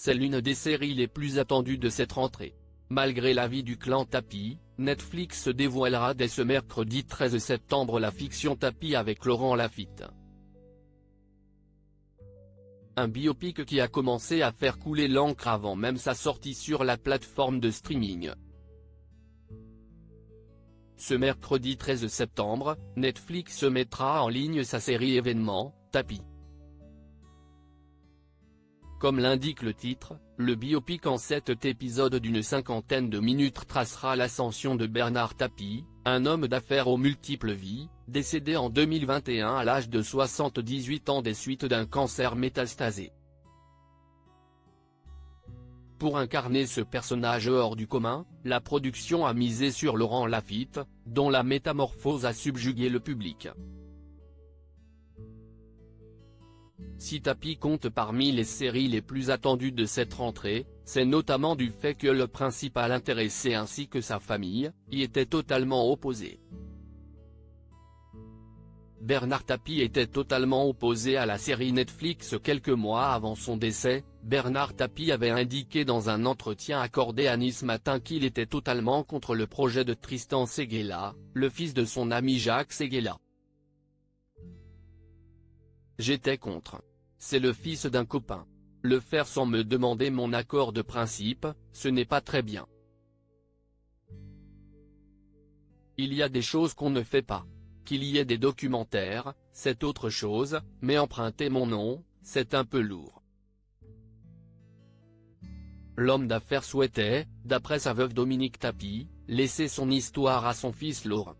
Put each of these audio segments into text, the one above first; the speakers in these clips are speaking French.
c'est l'une des séries les plus attendues de cette rentrée. Malgré l'avis du clan Tapie, Netflix dévoilera dès ce mercredi 13 septembre la fiction Tapie avec Laurent Lafitte. Un biopic qui a commencé à faire couler l'encre avant même sa sortie sur la plateforme de streaming. Ce mercredi 13 septembre, Netflix mettra en ligne sa série événement, Tapie. Comme l'indique le titre, le biopic en 7 épisodes d'une cinquantaine de minutes tracera l'ascension de Bernard Tapie, un homme d'affaires aux multiples vies, décédé en 2021 à l'âge de 78 ans des suites d'un cancer métastasé. Pour incarner ce personnage hors du commun, la production a misé sur Laurent Lafitte, dont la métamorphose a subjugué le public. Si Tapie compte parmi les séries les plus attendues de cette rentrée, c'est notamment du fait que le principal intéressé ainsi que sa famille y étaient totalement opposés. Bernard Tapie était totalement opposé à la série Netflix quelques mois avant son décès. Bernard Tapie avait indiqué dans un entretien accordé à Nice Matin qu'il était totalement contre le projet de Tristan Seguela, le fils de son ami Jacques Seguela. J'étais contre. C'est le fils d'un copain. Le faire sans me demander mon accord de principe, ce n'est pas très bien. Il y a des choses qu'on ne fait pas. Qu'il y ait des documentaires, c'est autre chose, mais emprunter mon nom, c'est un peu lourd. L'homme d'affaires souhaitait, d'après sa veuve Dominique Tapie, laisser son histoire à son fils Laurent.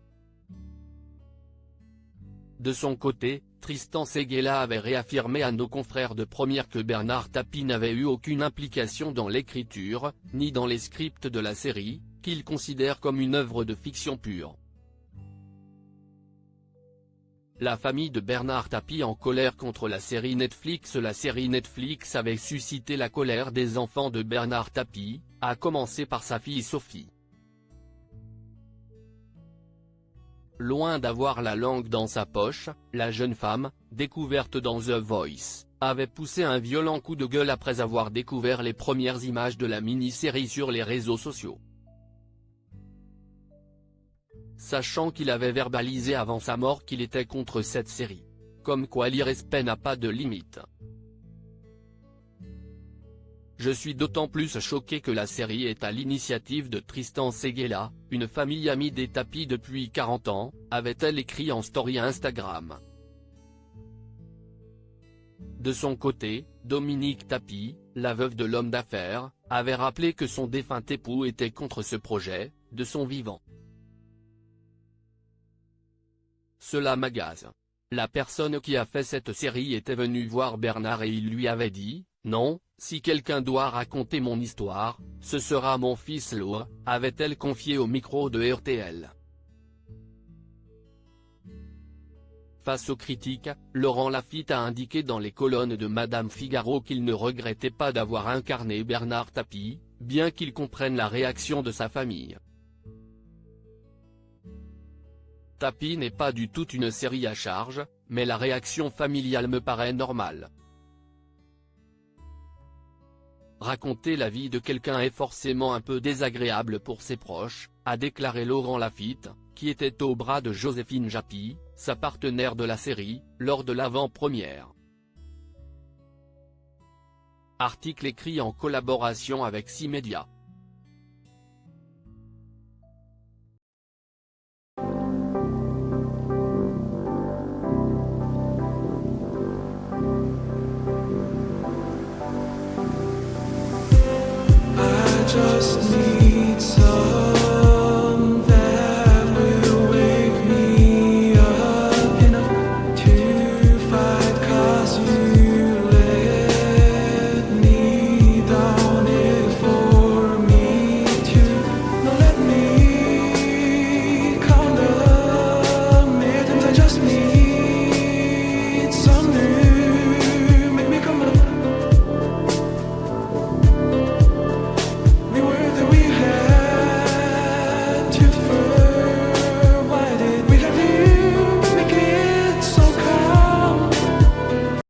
De son côté, Tristan Seguela avait réaffirmé à nos confrères de Première que Bernard Tapie n'avait eu aucune implication dans l'écriture, ni dans les scripts de la série, qu'il considère comme une œuvre de fiction pure. La famille de Bernard Tapie en colère contre la série Netflix. La série Netflix avait suscité la colère des enfants de Bernard Tapie, à commencer par sa fille Sophie. Loin d'avoir la langue dans sa poche, la jeune femme, découverte dans The Voice, avait poussé un violent coup de gueule après avoir découvert les premières images de la mini-série sur les réseaux sociaux. Sachant qu'il avait verbalisé avant sa mort qu'il était contre cette série. Comme quoi l'irrespect n'a pas de limite. Je suis d'autant plus choqué que la série est à l'initiative de Tristan Seguela, une famille amie des Tapie depuis 40 ans, avait-elle écrit en story Instagram. De son côté, Dominique Tapie, la veuve de l'homme d'affaires, avait rappelé que son défunt époux était contre ce projet, de son vivant. Cela m'agace. La personne qui a fait cette série était venue voir Bernard et il lui avait dit, non, si quelqu'un doit raconter mon histoire, ce sera mon fils Laurent, avait-elle confié au micro de RTL. Face aux critiques, Laurent Lafitte a indiqué dans les colonnes de Madame Figaro qu'il ne regrettait pas d'avoir incarné Bernard Tapie, bien qu'il comprenne la réaction de sa famille. Tapie n'est pas du tout une série à charge, mais la réaction familiale me paraît normale. Raconter la vie de quelqu'un est forcément un peu désagréable pour ses proches, a déclaré Laurent Lafitte, qui était au bras de Joséphine Japy, sa partenaire de la série, lors de l'avant-première. Article écrit en collaboration avec 6 médias.